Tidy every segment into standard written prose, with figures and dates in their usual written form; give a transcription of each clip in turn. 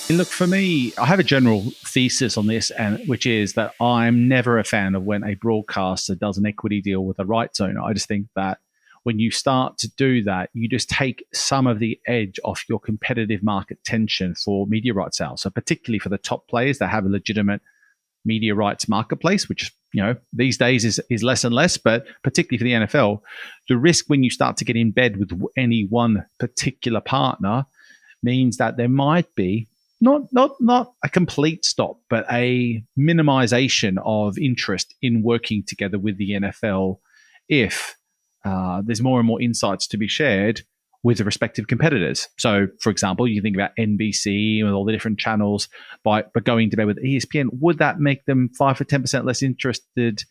Look, for me, I have a general thesis on this, and which is that I'm never a fan of when a broadcaster does an equity deal with a rights owner. I just think that when you start to do that, you just take some of the edge off your competitive market tension for media rights sales. So particularly for the top players that have a legitimate media rights marketplace, which these days is less and less, but particularly for the NFL, the risk when you start to get in bed with any one particular partner means that there might be not a complete stop, but a minimization of interest in working together with the NFL if there's more and more insights to be shared with the respective competitors. So, for example, you think about NBC and all the different channels by going to bed with ESPN. Would that make them 5 or 10% less interested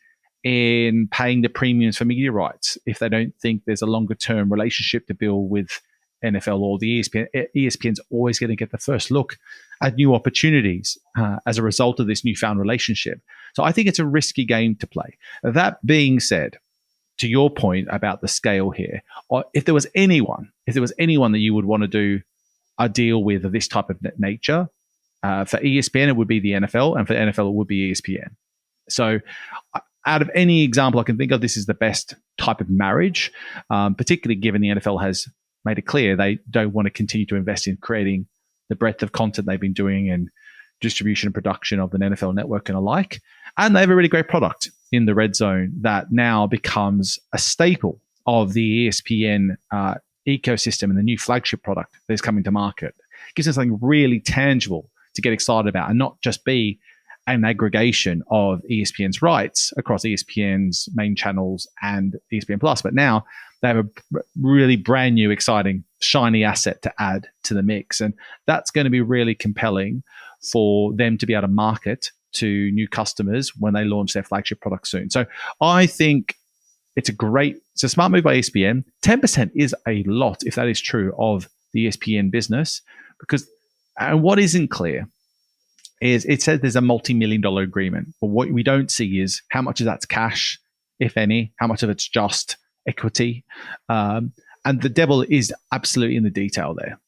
in paying the premiums for media rights if they don't think there's a longer term relationship to build with NFL or the ESPN? ESPN's always going to get the first look at new opportunities as a result of this newfound relationship. So I think it's a risky game to play. That being said, to your point about the scale here, or if there was anyone that you would want to do a deal with of this type of nature, for ESPN, it would be the NFL, and for the NFL, it would be ESPN. So out of any example I can think of, this is the best type of marriage, particularly given the NFL has made it clear they don't want to continue to invest in creating the breadth of content they've been doing and distribution and production of the NFL network and alike. And they have a really great product in the red zone that now becomes a staple of the ESPN ecosystem and the new flagship product that's coming to market. It gives us something really tangible to get excited about and not just be an aggregation of ESPN's rights across ESPN's main channels and ESPN Plus, but now they have a really brand new, exciting, shiny asset to add to the mix. And that's going to be really compelling for them to be able to market to new customers when they launch their flagship product soon. So I think it's a smart move by ESPN. 10% is a lot, if that is true, of the ESPN business, because, and what isn't clear is it says there's a multi-million-dollar agreement, but what we don't see is how much of that's cash, if any, how much of it's just equity. And the devil is absolutely in the detail there.